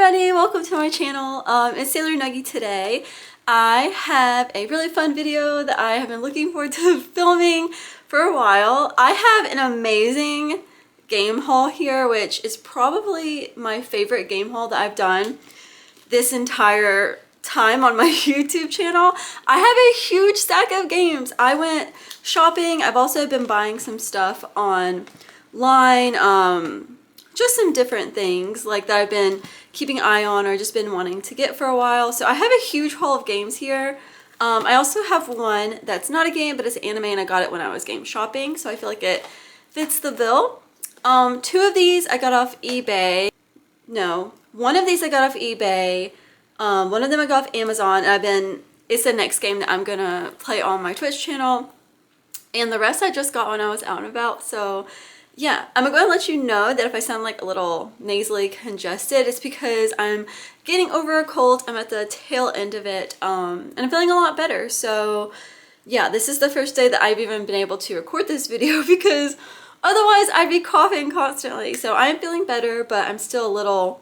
everybody, welcome to my channel. It's Sailor Nuggy today. I have a really fun video that I have been looking forward to filming for a while. I have an amazing game haul here, which is probably my favorite game haul that I've done this entire time on my YouTube channel. I have a huge stack of games. I went shopping. I've also been buying some stuff online, just some different things like that I've been keeping an eye on or just been wanting to get for a while. So I have a huge haul of games here. I also have one that's not a game, but it's an anime, and I got it when I was game shopping, so I feel like it fits the bill. Two of these I got off eBay. No, one of these I got off eBay. One of them I got off Amazon, and it's the next game that I'm gonna play on my Twitch channel. And the rest I just got when I was out and about. So yeah, I'm going to let you know that if I sound like a little nasally congested, it's because I'm getting over a cold. I'm at the tail end of it, and I'm feeling a lot better. So yeah, this is the first day that I've even been able to record this video because otherwise I'd be coughing constantly. So I'm feeling better, but I'm still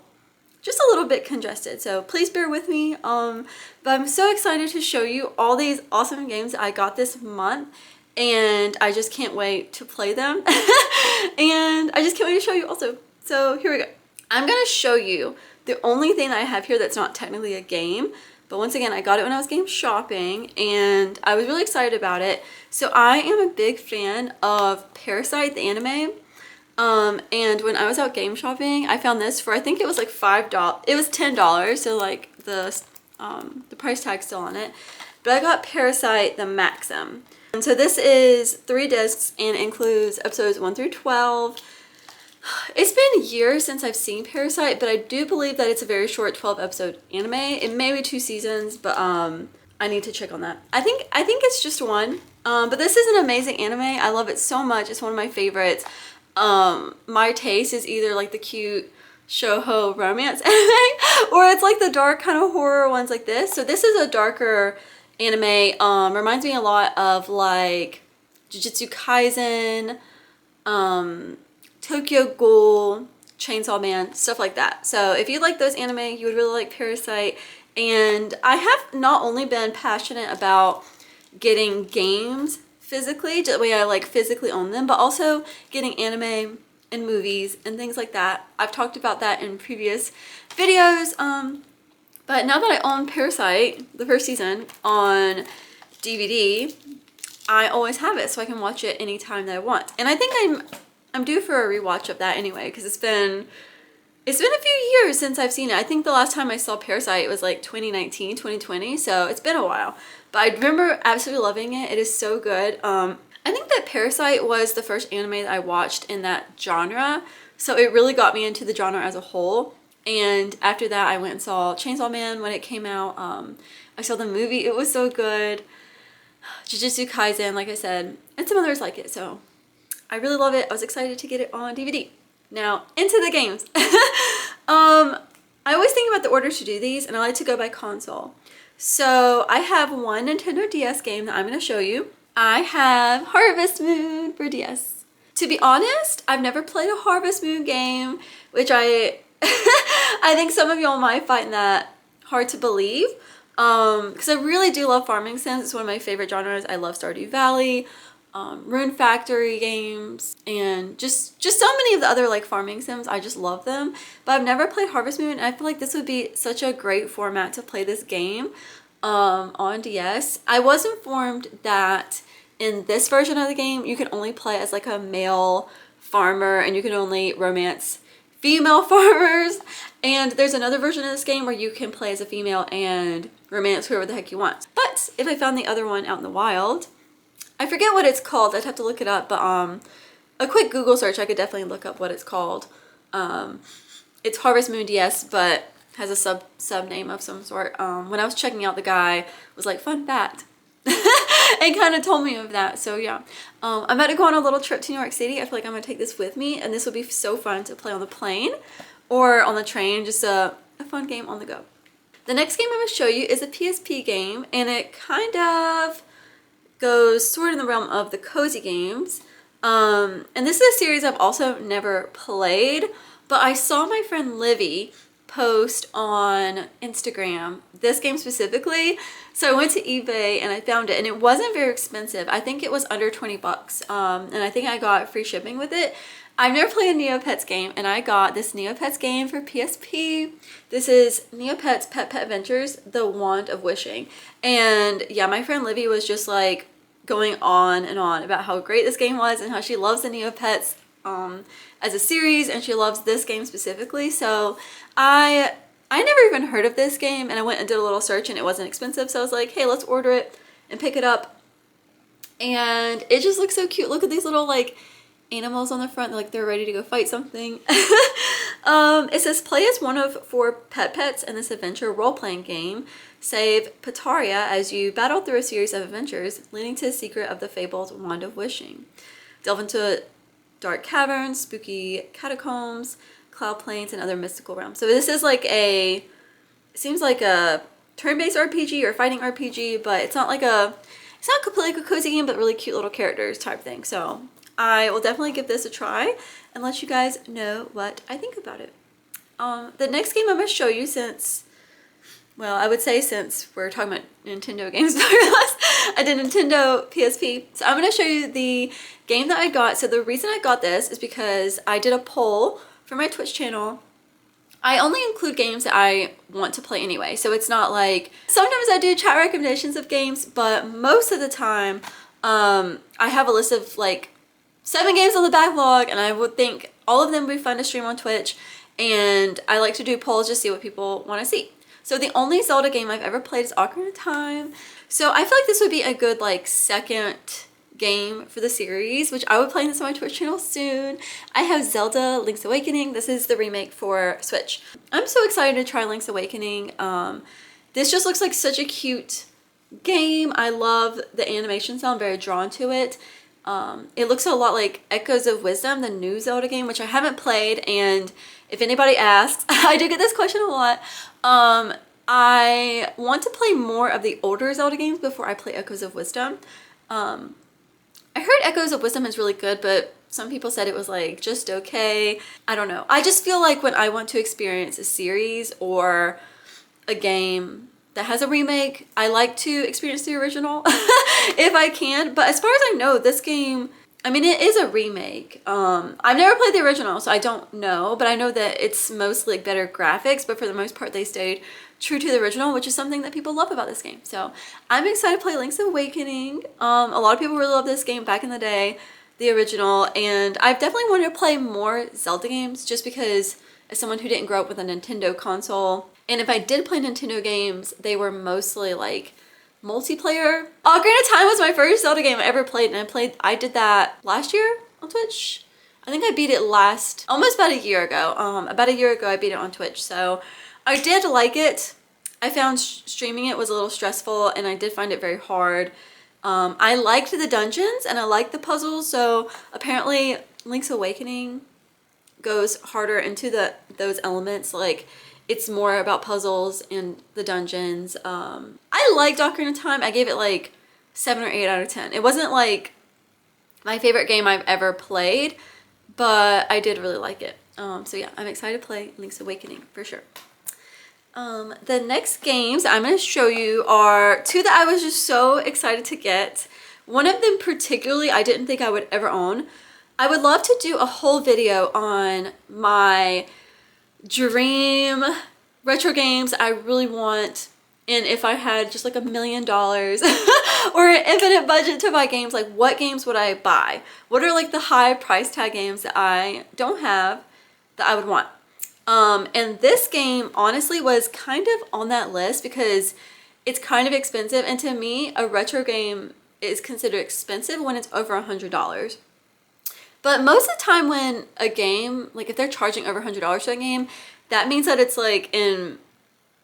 just a little bit congested. So please bear with me. But I'm so excited to show you all these awesome games that I got this month. And I just can't wait to play them. And I just can't wait to show you also. So here we go. I'm going to show you the only thing I have here that's not technically a game. But once again, I got it when I was game shopping and I was really excited about it. So I am a big fan of Parasite, the anime. And when I was out game shopping, I found this for, I think it was like $5. It was $10. So like the price tag's still on it. But I got Parasite, the Maxim. And so this is 3 discs and includes episodes 1 through 12. It's been years since I've seen Parasite, but I do believe that it's a very short 12 episode anime. It may be 2 seasons, but I need to check on that. I think it's just 1. But this is an amazing anime. I love it so much. It's one of my favorites. My taste is either like the cute shoujo romance anime, or it's like the dark kind of horror ones like this. So this is a darker anime. Reminds me a lot of like Jujutsu Kaisen, Tokyo Ghoul, Chainsaw Man, stuff like that. So if you like those anime, you would really like Parasite. And I have not only been passionate about getting games physically, the way I like physically own them, but also getting anime and movies and things like that. I've talked about that in previous videos. But now that I own Parasite, the first season, on DVD, I always have it so I can watch it anytime that I want. And I think I'm due for a rewatch of that anyway, because it's been a few years since I've seen it. I think the last time I saw Parasite was like 2019, 2020, so it's been a while. But I remember absolutely loving it. It is so good. I think that Parasite was the first anime that I watched in that genre, so it really got me into the genre as a whole. And after that, I went and saw Chainsaw Man when it came out. I saw the movie. It was so good. Jujutsu Kaisen, like I said, and some others like it. So I really love it. I was excited to get it on DVD. Now, into the games. I always think about the order to do these, and I like to go by console. So I have one Nintendo DS game that I'm going to show you. I have Harvest Moon for DS. To be honest, I've never played a Harvest Moon game, which I think some of y'all might find that hard to believe, because I really do love farming sims. It's one of my favorite genres. I love Stardew Valley, Rune Factory games, and just so many of the other like farming sims. I just love them, but I've never played Harvest Moon, and I feel like this would be such a great format to play this game on DS. I was informed that in this version of the game, you can only play as like a male farmer, and you can only romance female farmers. And there's another version of this game where you can play as a female and romance whoever the heck you want. But if I found the other one out in the wild, I forget what it's called. I'd have to look it up, but a quick Google search, I could definitely look up what it's called. It's Harvest Moon DS, but has a sub name of some sort. When I was checking out, the guy was like, fun fact, and kind of told me of that. So yeah, I'm about to go on a little trip to New York City. I feel like I'm gonna take this with me, and this will be so fun to play on the plane or on the train. Just a fun game on the go. The next game I'm gonna show you is a PSP game, and it kind of goes sort of in the realm of the cozy games. And this is a series I've also never played, but I saw my friend Livy post on Instagram this game specifically. So I went to eBay and I found it, and it wasn't very expensive. I think it was under 20 bucks. And I think I got free shipping with it. I've never played a Neopets game, and I got this Neopets game for PSP. This is Neopets Pet Adventures, The Wand of Wishing. And yeah, my friend Livy was just like going on and on about how great this game was and how she loves the Neopets as a series, and she loves this game specifically. So I never even heard of this game, and I went and did a little search, and it wasn't expensive. So I was like, hey, let's order it and pick it up. And it just looks so cute. Look at these little like animals on the front, like they're ready to go fight something. It says play as one of 4 pets in this adventure role-playing game. Save Pataria as you battle through a series of adventures leading to the secret of the fabled Wand of Wishing. Delve into dark caverns, spooky catacombs, cloud plains, and other mystical realms. So this is like it seems like a turn-based RPG or fighting RPG, but it's not completely like a cozy game, but really cute little characters type thing. So I will definitely give this a try and let you guys know what I think about it. The next game I'm going to show you, since we're talking about Nintendo games, I did Nintendo PSP. So I'm going to show you the game that I got. So the reason I got this is because I did a poll for my Twitch channel. I only include games that I want to play anyway. So it's not like, sometimes I do chat recommendations of games, but most of the time I have a list of like 7 games on the backlog, and I would think all of them would be fun to stream on Twitch, and I like to do polls just to see what people want to see. So the only Zelda game I've ever played is Ocarina of Time. So I feel like this would be a good like second game for the series, which I would play this on my Twitch channel soon. I have Zelda Link's Awakening. This is the remake for Switch. I'm so excited to try Link's Awakening. This just looks like such a cute game. I love the animation style. I'm very drawn to it. It looks a lot like Echoes of Wisdom, the new Zelda game, which I haven't played, and if anybody asks, I do get this question a lot. I want to play more of the older Zelda games before I play Echoes of Wisdom. I heard Echoes of Wisdom is really good, but some people said it was like just okay. I don't know. I just feel like when I want to experience a series or a game that has a remake, I like to experience the original if I can. But as far as I know, this game, I mean, it is a remake. I've never played the original, so I don't know, but I know that it's mostly like better graphics, but for the most part they stayed true to the original, which is something that people love about this game. So I'm excited to play Link's Awakening. A lot of people really love this game back in the day, the original, and I've definitely wanted to play more Zelda games just because as someone who didn't grow up with a Nintendo console, and if I did play Nintendo games, they were mostly like multiplayer. Ocarina of Time was my first Zelda game I ever played, and I did that last year on Twitch. I think I beat it almost about a year ago. About a year ago I beat it on Twitch, so I did like it. I found streaming it was a little stressful, and I did find it very hard. I liked the dungeons and I liked the puzzles, so apparently Link's Awakening goes harder into those elements. Like, it's more about puzzles and the dungeons. I liked Ocarina of Time. I gave it like 7 or 8 out of 10. It wasn't like my favorite game I've ever played, but I did really like it. So yeah, I'm excited to play Link's Awakening for sure. The next games I'm going to show you are 2 that I was just so excited to get. One of them particularly I didn't think I would ever own. I would love to do a whole video on my dream retro games I really want, and if I had just like $1 million or an infinite budget to buy games, like what games would I buy? What are like the high price tag games that I don't have that I would want? And this game honestly was kind of on that list because it's kind of expensive, and to me a retro game is considered expensive when it's over $100. But most of the time when a game, like if they're charging over $100 for a game, that means that it's like in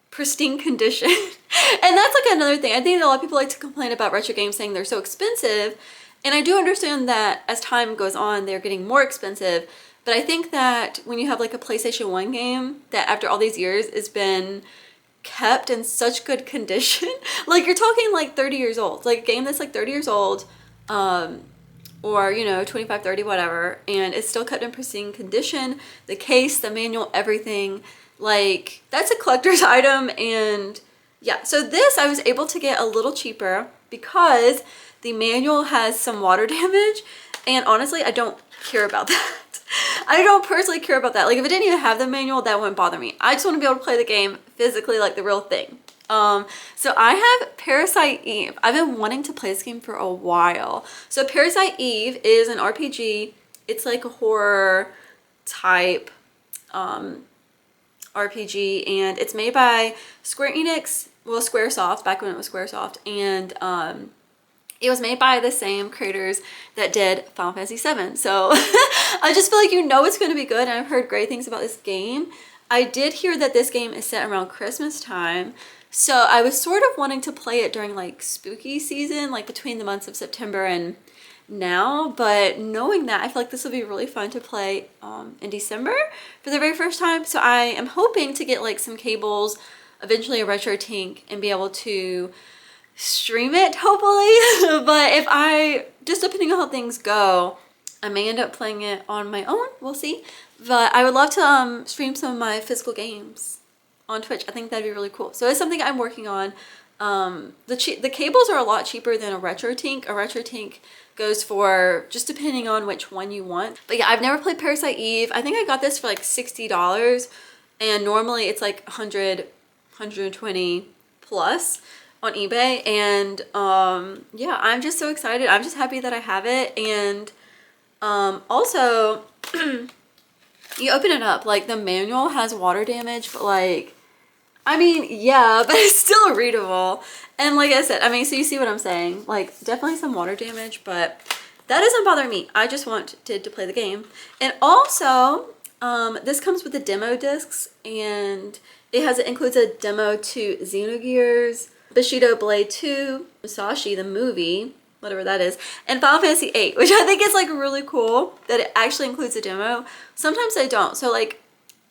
pristine condition. And that's like another thing. I think that a lot of people like to complain about retro games saying they're so expensive. And I do understand that as time goes on, they're getting more expensive. But I think that when you have like a PlayStation 1 game that after all these years has been kept in such good condition, like you're talking like 30 years old, like a game that's like 30 years old, or you know 25, 30, whatever, and it's still kept in pristine condition, the case, the manual, everything, Like, that's a collector's item. And yeah, so this I was able to get a little cheaper because the manual has some water damage. And honestly, I don't care about that. I don't personally care about that. Like, if it didn't even have the manual, that wouldn't bother me. I just want to be able to play the game physically, like the real thing. So I have Parasite Eve. I've been wanting to play this game for a while. So Parasite Eve is an RPG. It's like a horror type RPG, and it's made by Square Enix, well, Squaresoft, back when it was Squaresoft, and it was made by the same creators that did Final Fantasy VII. So I just feel like you know it's going to be good, and I've heard great things about this game. I did hear that this game is set around Christmas time, so I was sort of wanting to play it during like spooky season, like between the months of September and now, but knowing that, I feel like this will be really fun to play in December for the very first time. So I am hoping to get like some cables, eventually a retro tank, and be able to stream it, hopefully. But if I, just depending on how things go, I may end up playing it on my own, we'll see. But I would love to stream some of my physical games on Twitch. I think that'd be really cool. So it's something I'm working on. The cables are a lot cheaper than a retro tank. A retro tank goes for, just depending on which one you want. But yeah, I've never played Parasite Eve. I think I got this for like $60, and normally it's like 100, 120 plus on eBay. And yeah, I'm just so excited. I'm just happy that I have it. And also you open it up, like the manual has water damage, but like, I mean, yeah, but it's still readable. And like I said, I mean, so you see what I'm saying, like definitely some water damage, but that doesn't bother me. I just wanted to play the game. And also this comes with the demo discs, and it includes a demo to Xenogears, Bushido Blade 2, Musashi the movie, whatever that is, and Final Fantasy 8, which I think is like really cool that it actually includes a demo. Sometimes they don't. So like,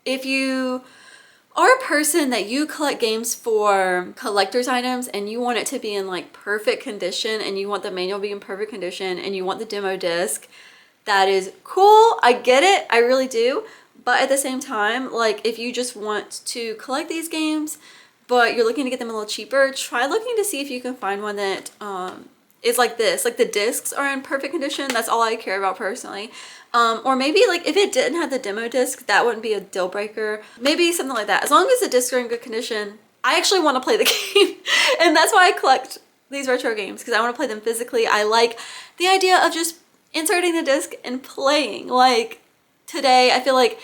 if you are a person that you collect games for collector's items and you want it to be in like perfect condition, and you want the manual to be in perfect condition, and you want the demo disc, that is cool. I get it, I really do. But at the same time, like if you just want to collect these games but you're looking to get them a little cheaper, try looking to see if you can find one that is like this, like the discs are in perfect condition. That's all I care about personally. Or maybe like if it didn't have the demo disc, that wouldn't be a deal breaker. Maybe something like that. As long as the discs are in good condition, I actually want to play the game. And that's why I collect these retro games, because I want to play them physically. I like the idea of just inserting the disc and playing. Like today, I feel like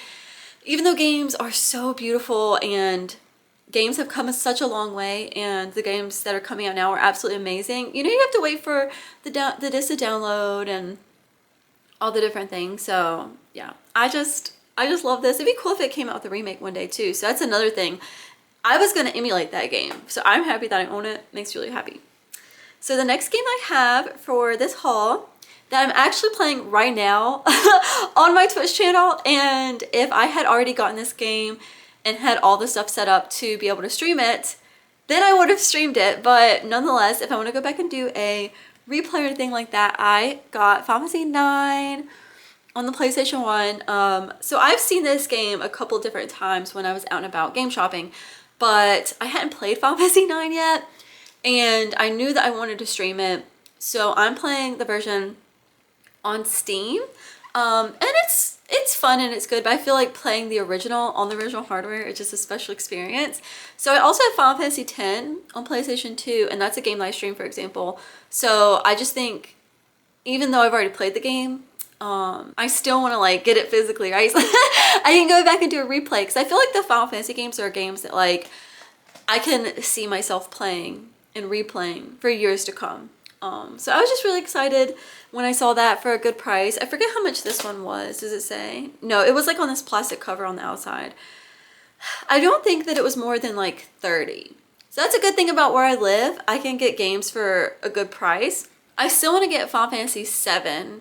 even though games are so beautiful and games have come such a long way, and the games that are coming out now are absolutely amazing, you know, you have to wait for the disc to download and all the different things. So yeah, I just love this. It'd be cool if it came out with a remake one day too. So that's another thing. I was going to emulate that game, so I'm happy that I own it. Makes me really happy. So the next game I have for this haul that I'm actually playing right now on my Twitch channel, and if I had already gotten this game and had all the stuff set up to be able to stream it, then I would have streamed it. But nonetheless, if I want to go back and do a replay or anything like that, I got Final Fantasy 9 on the PlayStation 1. So I've seen this game a couple different times when I was out and about game shopping, but I hadn't played Final Fantasy 9 yet, and I knew that I wanted to stream it. So I'm playing the version on Steam, and it's fun and it's good, but I feel like playing the original on the original hardware is just a special experience. So I also have Final Fantasy X on PlayStation 2, and that's a game that I stream, for example. So I just think, even though I've already played the game, I still want to like get it physically, right? I can go back and do a replay, because I feel like the Final Fantasy games are games that like I can see myself playing and replaying for years to come. So I was just really excited when I saw that for a good price. I forget how much this one was. Does it say? No, it was like on this plastic cover on the outside. I don't think that it was more than like 30. So that's a good thing about where I live. I can get games for a good price. I still want to get Final Fantasy VII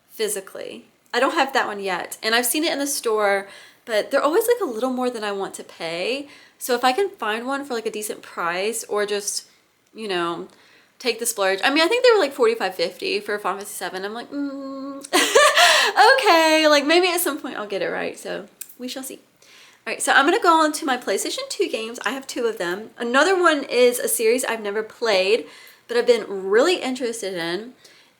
physically. I don't have that one yet, and I've seen it in the store, but they're always like a little more than I want to pay. So if I can find one for like a decent price, or just, you know, take the splurge. I mean, I think they were like $45.50 for Final Fantasy VII. I'm like, okay, like maybe at some point I'll get it, right? So we shall see. All right, so I'm gonna go on to my PlayStation 2 games. I have 2 of them. Another one is a series I've never played, but I've been really interested in.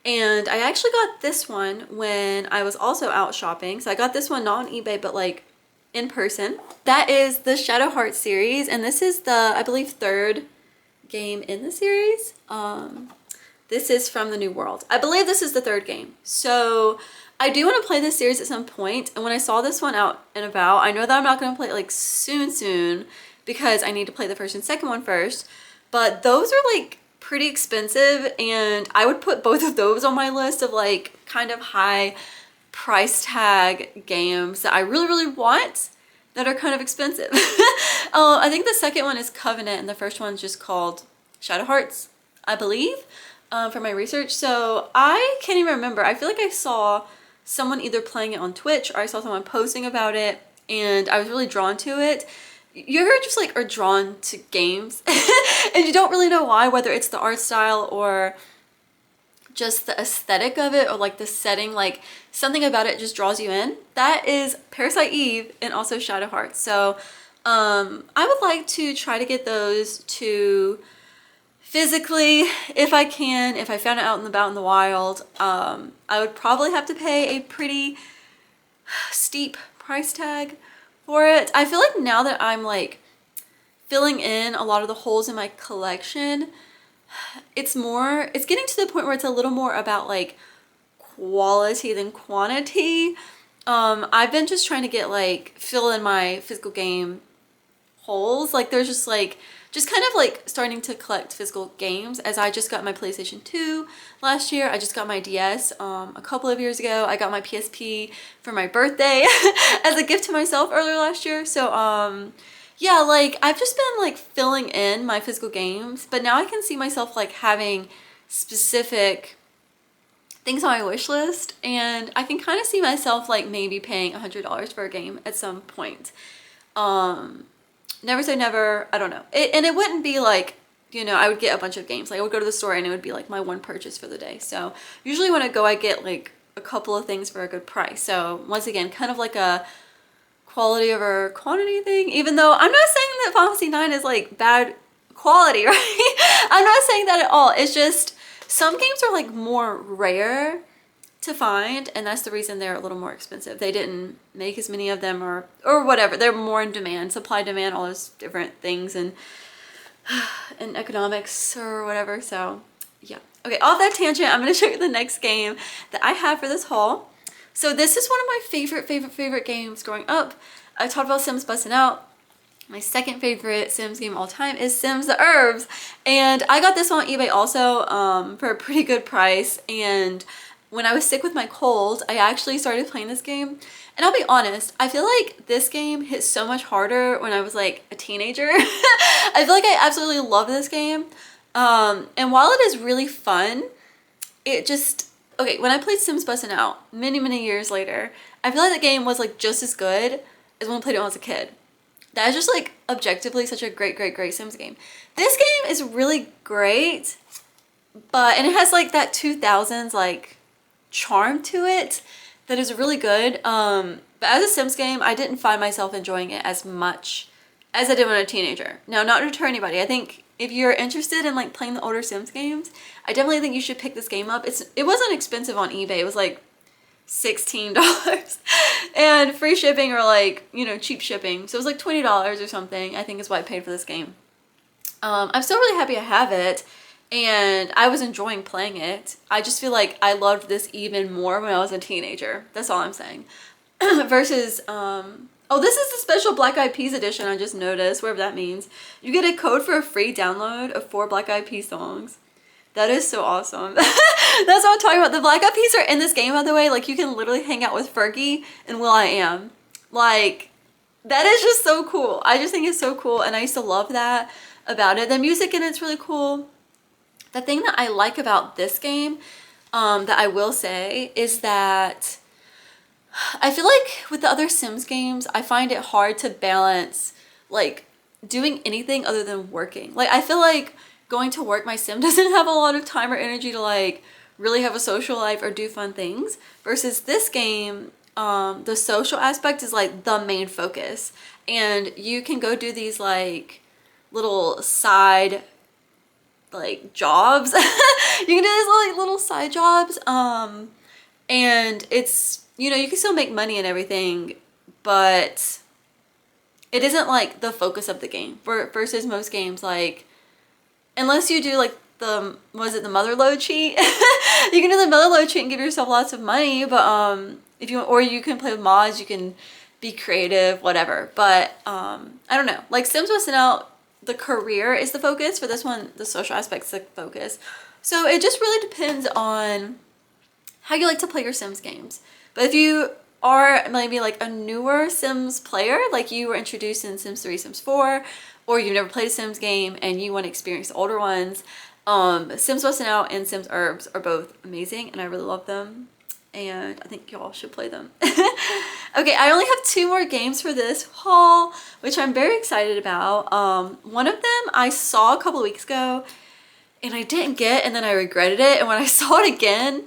And I actually got this one when I was also out shopping. So I got this one not on eBay, but like in person. That is the Shadow Hearts series, and this is the, I believe, 3rd game in the series. This is from the New World. I believe this is the 3rd game. So I do want to play this series at some point, and when I saw this one out and about, I know that I'm not going to play it like soon because I need to play the 1st and 2nd one first, but those are like pretty expensive, and I would put both of those on my list of like kind of high price tag games that I really want that are kind of expensive. I think the 2nd one is Covenant and the 1st one's just called Shadow Hearts, I believe, for my research. So I can't even remember. I feel like I saw someone either playing it on Twitch or I saw someone posting about it and I was really drawn to it. You ever just like are drawn to games and you don't really know why, whether it's the art style or just the aesthetic of it or like the setting, like something about it just draws you in. That is Parasite Eve and also Shadow Hearts. So I would like to try to get those to physically, if I can, if I found it out and about in the wild. I would probably have to pay a pretty steep price tag for it. I feel like now that I'm like filling in a lot of the holes in my collection, it's getting to the point where it's a little more about like quality than quantity. I've been just trying to get like fill in my physical game holes. Like there's just kind of like starting to collect physical games, as I just got my PlayStation 2 last year. I just got my DS a couple of years ago. I got my PSP for my birthday as a gift to myself earlier last year. So yeah, like I've just been like filling in my physical games, but now I can see myself like having specific things on my wish list, and I can kind of see myself like maybe paying $100 for a game at some point. Never say never, I don't know. And it wouldn't be like, you know, I would get a bunch of games. Like I would go to the store and it would be like my one purchase for the day. So usually when I go, I get like a couple of things for a good price. So once again, kind of like a quality over quantity thing, even though I'm not saying that Final Fantasy 9 is like bad quality, right? I'm not saying that at all. It's just some games are like more rare to find, and that's the reason they're a little more expensive. They didn't make as many of them or whatever. They're more in demand, supply, demand, all those different things, and economics or whatever. So yeah. Okay, off that tangent, I'm going to show you the next game that I have for this haul. So this is one of my favorite games growing up. I talked about Sims Busting Out. My second favorite Sims game of all time is Sims the Herbs. And I got this one on eBay also for a pretty good price. And when I was sick with my cold, I actually started playing this game. And I'll be honest, I feel like this game hit so much harder when I was like a teenager. I feel like I absolutely love this game. And while it is really fun, it just... Okay, when I played Sims Bustin' Out many years later, I feel like the game was like just as good as when I played it when I was a kid. That is just like objectively such a great Sims game. This game is really great, and it has like that 2000s like charm to it that is really good. But as a Sims game, I didn't find myself enjoying it as much as I did when I was a teenager. Now, not to deter anybody, I think if you're interested in like playing the older Sims games, I definitely think you should pick this game up. It wasn't expensive on eBay. It was like $16 and free shipping, or like, you know, cheap shipping. So it was like $20 or something, I think is what I paid for this game. I'm still really happy I have it, and I was enjoying playing it. I just feel like I loved this even more when I was a teenager. That's all I'm saying. Versus, oh, this is the special Black Eyed Peas edition, I just noticed, whatever that means. You get a code for a free download of 4 Black Eyed Peas songs. That is so awesome. That's what I'm talking about. The Black Eyed Peas are in this game, by the way. Like, you can literally hang out with Fergie and will.i.am. Like, that is just so cool. I just think it's so cool, and I used to love that about it. The music in it's really cool. The thing that I like about this game, that I will say, is that I feel like with the other Sims games, I find it hard to balance, like, doing anything other than working. Like, I feel like going to work, my Sim doesn't have a lot of time or energy to, like, really have a social life or do fun things. Versus this game, the social aspect is, like, the main focus. and you can go do these like little side like jobs. You can do these like little side jobs, and it's, you know, you can still make money and everything, but it isn't like the focus of the game versus most games. Like, unless you do like the, was it the mother load cheat? You can do the mother load cheat and give yourself lots of money, but if you, or you can play with mods, you can be creative, whatever. But I don't know, like Sims West Out, the career is the focus. For this one, the social aspect's the focus. So it just really depends on how you like to play your Sims games. But if you are maybe like a newer Sims player, like you were introduced in Sims 3, Sims 4, or you've never played a Sims game and you want to experience the older ones, Sims West Out and Sims Herbs are both amazing and I really love them. And I think y'all should play them. Okay, I only have 2 more games for this haul, which I'm very excited about. One of them I saw a couple of weeks ago and I didn't get, and then I regretted it. And when I saw it again,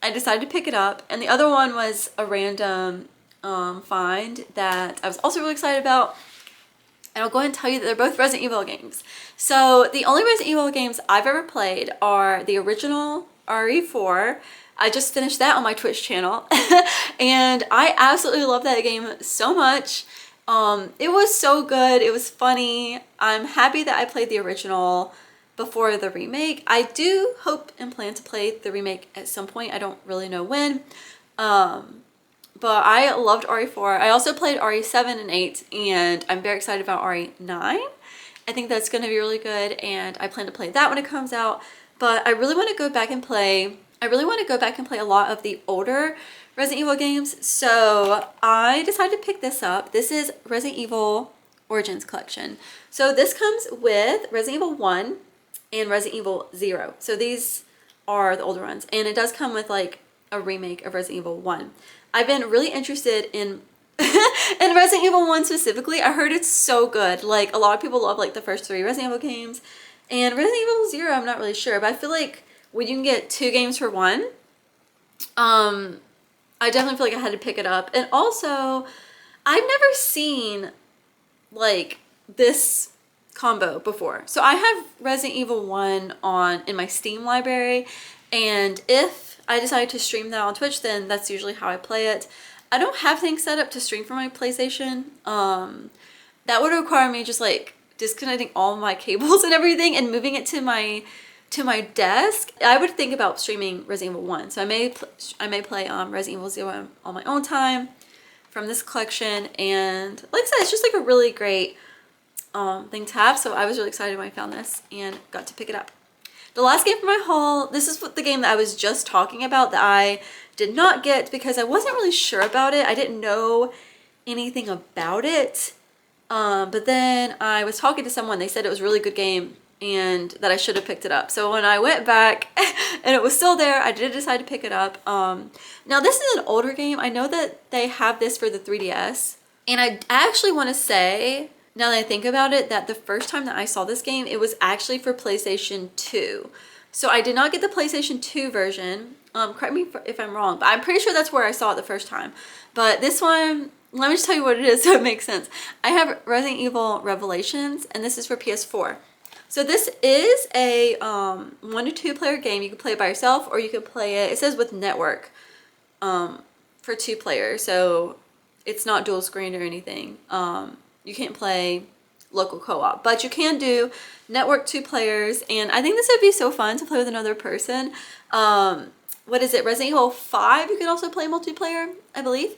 I decided to pick it up. And the other one was a random find that I was also really excited about. And I'll go ahead and tell you that they're both Resident Evil games. So the only Resident Evil games I've ever played are the original RE4. I just finished that on my Twitch channel. And I absolutely love that game so much. It was so good. It was funny. I'm happy that I played the original before the remake. I do hope and plan to play the remake at some point. I don't really know when. But I loved RE4. I also played RE7 and 8, and I'm very excited about RE9. I think that's going to be really good, and I plan to play that when it comes out. But I really want to go back and play, a lot of the older Resident Evil games. So I decided to pick this up. This is Resident Evil Origins Collection. So this comes with Resident Evil 1 and Resident Evil 0. So these are the older ones, and it does come with like a remake of Resident Evil 1. I've been really interested in in Resident Evil 1 specifically. I heard it's so good. Like, a lot of people love like the first 3 Resident Evil games, and Resident Evil 0 I'm not really sure, but I feel like when you can get 2 games for 1, I definitely feel like I had to pick it up. And also, I've never seen like this combo before. So I have Resident Evil 1 in my Steam library, and if I decide to stream that on Twitch, then that's usually how I play it. I don't have things set up to stream from my PlayStation. That would require me just like disconnecting all my cables and everything and moving it to my desk. I would think about streaming Resident Evil 1. So I may play Resident Evil 0 on my own time from this collection. And like I said, it's just like a really great thing to have. So I was really excited when I found this and got to pick it up. The last game for my haul, this is the game that I was just talking about that I did not get because I wasn't really sure about it. I didn't know anything about it. But then I was talking to someone, they said it was a really good game and that I should have picked it up. So when I went back and it was still there, I did decide to pick it up. Now this is an older game. I know that they have this for the 3DS. And I actually want to say, now that I think about it, that the first time that I saw this game, it was actually for PlayStation 2. So I did not get the PlayStation 2 version. Correct me if I'm wrong, but I'm pretty sure that's where I saw it the first time. But this one, let me just tell you what it is so it makes sense. I have Resident Evil Revelations, and this is for PS4. So this is a 1 to 2 player game. You can play it by yourself, or you can play it, it says with network, for 2 players. So it's not dual screen or anything. You can't play local co-op, but you can do network 2 players, and I think this would be so fun to play with another person. What is it, Resident Evil 5 you can also play multiplayer, I believe.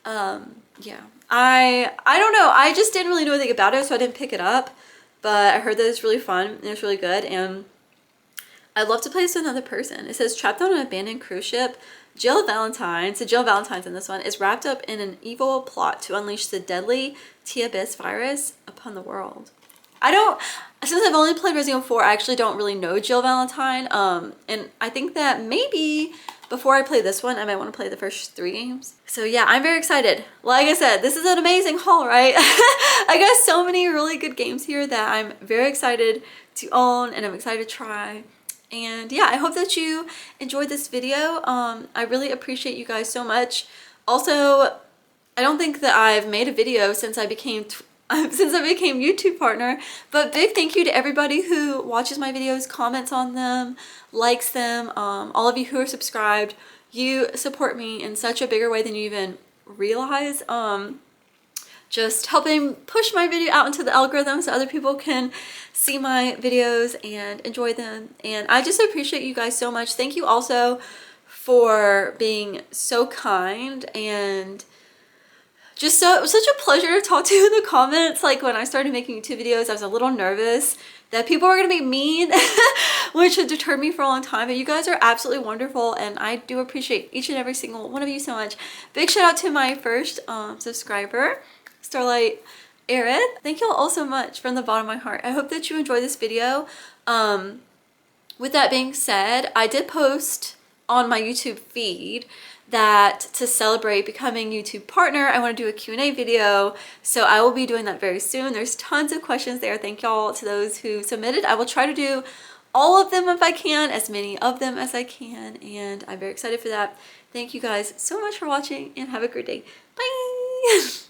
Yeah, I don't know, I just didn't really know anything about it, so I didn't pick it up, but I heard that it's really fun and it's really good, and I'd love to play this with another person. It says, trapped on an abandoned cruise ship, Jill Valentine, so Jill Valentine's in this one, is wrapped up in an evil plot to unleash the deadly T-Abyss virus upon the world. Since I've only played Resident Evil 4, I actually don't really know Jill Valentine, and I think that maybe before I play this one, I might want to play the first 3 games. So yeah, I'm very excited. Like I said, this is an amazing haul, right? I got so many really good games here that I'm very excited to own, and I'm excited to try. And yeah, I hope that you enjoyed this video. I really appreciate you guys so much. Also, I don't think that I've made a video since I became since I became YouTube partner. But big thank you to everybody who watches my videos, comments on them, likes them, all of you who are subscribed. You support me in such a bigger way than you even realize. Just helping push my video out into the algorithm so other people can see my videos and enjoy them. And I just appreciate you guys so much. Thank you also for being so kind, and just it was such a pleasure to talk to you in the comments. Like when I started making YouTube videos, I was a little nervous that people were gonna be mean, which had deterred me for a long time, but you guys are absolutely wonderful, and I do appreciate each and every single one of you so much. Big shout out to my first subscriber, Starlight Arid. Thank you all so much from the bottom of my heart. I hope that you enjoyed this video. With that being said, I did post on my YouTube feed that to celebrate becoming YouTube partner, I want to do a Q&A video. So I will be doing that very soon. There's tons of questions there. Thank y'all to those who submitted. I will try to do all of them if I can, as many of them as I can. And I'm very excited for that. Thank you guys so much for watching, and have a great day. Bye!